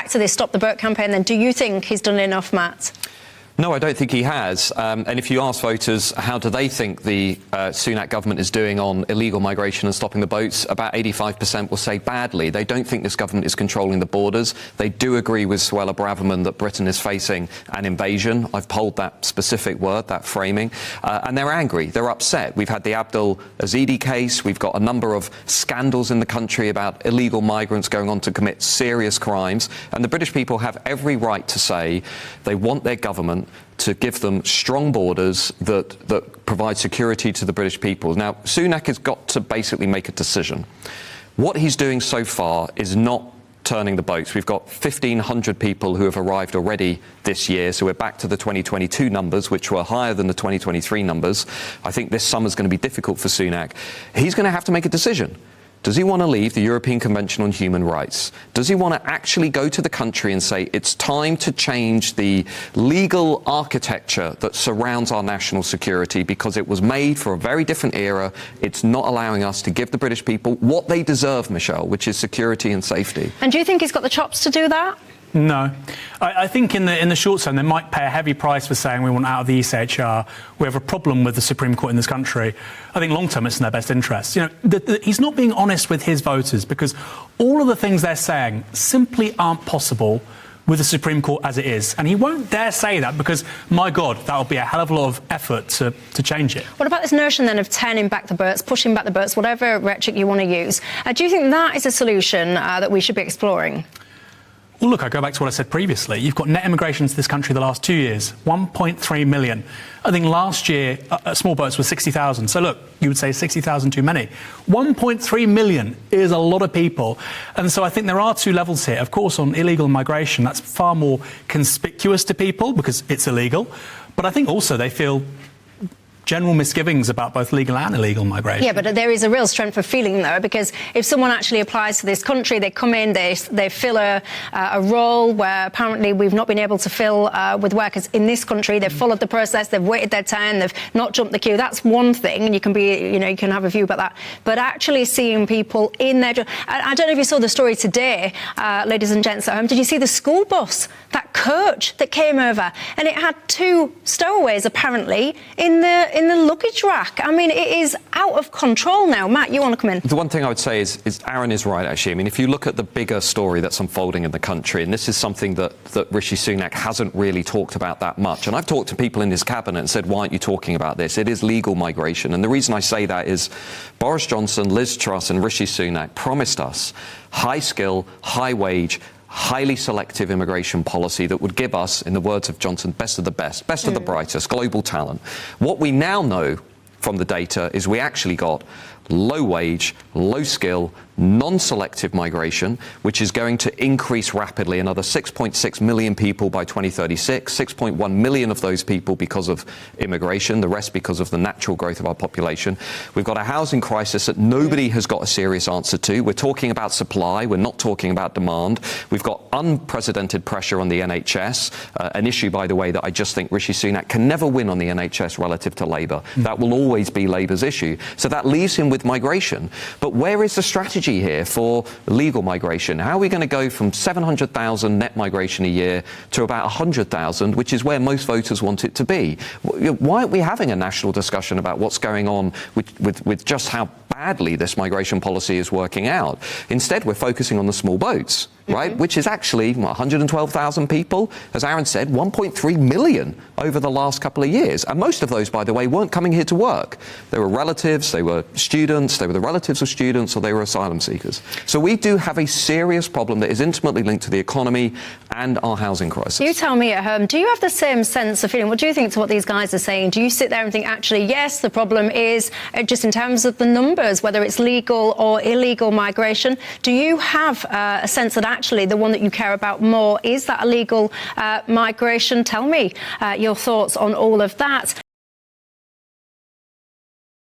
back to this Stop the Boat campaign then. Do you think he's done enough, Matt? No, I don't think he has. And if you ask voters how do they think the Sunak government is doing on illegal migration and stopping the boats, about 85% will say badly. They don't think this government is controlling the borders. They do agree with Suella Braverman that Britain is facing an invasion. I've polled that specific word, that framing. And they're angry. They're upset. We've had the Abdul Azidi case. We've got a number of scandals in the country about illegal migrants going on to commit serious crimes. And the British people have every right to say they want their government to give them strong borders that provide security to the British people. Now, Sunak has got to basically make a decision. What he's doing so far is not turning the boats. We've got 1,500 people who have arrived already this year, so we're back to the 2022 numbers, which were higher than the 2023 numbers. I think this summer's going to be difficult for Sunak. He's going to have to make a decision. Does he want to leave the European Convention on Human Rights? Does he want to actually go to the country and say it's time to change the legal architecture that surrounds our national security because it was made for a very different era? It's not allowing us to give the British people what they deserve, Michelle, which is security and safety. And do you think he's got the chops to do that? No. I think in the short term, they might pay a heavy price for saying we want out of the ECHR. We have a problem with the Supreme Court in this country. I think long term, it's in their best interest. You know, he's not being honest with his voters because all of the things they're saying simply aren't possible with the Supreme Court as it is. And he won't dare say that because, my God, that will be a hell of a lot of effort to change it. What about this notion then of turning back the boats, pushing back the boats, whatever rhetoric you want to use? Do you think that is a solution that we should be exploring? Well, look, I go back to what I said previously. You've got net immigration to this country the last 2 years, 1.3 million. I think last year, small boats were 60,000. So, look, you would say 60,000 too many. 1.3 million is a lot of people. And so I think there are two levels here. Of course, on illegal migration, that's far more conspicuous to people because it's illegal. But I think also they feel general misgivings about both legal and illegal migration. Yeah, but there is a real strength of feeling, though, because if someone actually applies to this country, they come in, they fill a role where apparently we've not been able to fill with workers in this country. They've followed the process, they've waited their turn, they've not jumped the queue. That's one thing, and you can have a view about that. But actually seeing people in their job, I don't know if you saw the story today, ladies and gents at home. Did you see the school bus, that coach that came over, and it had 2 stowaways apparently in the luggage rack? I mean, it is out of control now. Matt, you want to come in? The one thing I would say is Aaron is right, actually. I mean, if you look at the bigger story that's unfolding in the country, and this is something that Rishi Sunak hasn't really talked about that much, and I've talked to people in his cabinet and said, why aren't you talking about this? It is legal migration. And the reason I say that is Boris Johnson, Liz Truss and Rishi Sunak promised us high skill, high wage, highly selective immigration policy that would give us, in the words of Johnson, best of the best, best of the brightest, global talent. What we now know from the data is we actually got low wage, low skill, non-selective migration, which is going to increase rapidly, another 6.6 million people by 2036, 6.1 million of those people because of immigration, the rest because of the natural growth of our population. We've got a housing crisis that nobody has got a serious answer to. We're talking about supply, we're not talking about demand. We've got unprecedented pressure on the NHS, an issue, by the way, that I just think Rishi Sunak can never win on the NHS relative to Labour. That will always be Labour's issue. So that leaves him with migration. But where is the strategy here for legal migration? How are we going to go from 700,000 net migration a year to about 100,000, which is where most voters want it to be? Why aren't we having a national discussion about what's going on with just how badly this migration policy is working out? Instead, we're focusing on the small boats, right? Which is actually 112,000 people. As Aaron said, 1.3 million over the last couple of years. And most of those, by the way, weren't coming here to work. They were relatives, they were students, they were the relatives of students, or they were asylum seekers. So we do have a serious problem that is intimately linked to the economy and our housing crisis. You tell me at home, do you have the same sense of feeling? What do you think to what these guys are saying? Do you sit there and think, actually, yes, the problem is just in terms of the numbers, whether it's legal or illegal migration? Do you have a sense that actually the one that you care about more is that illegal migration? Tell me your thoughts on all of that.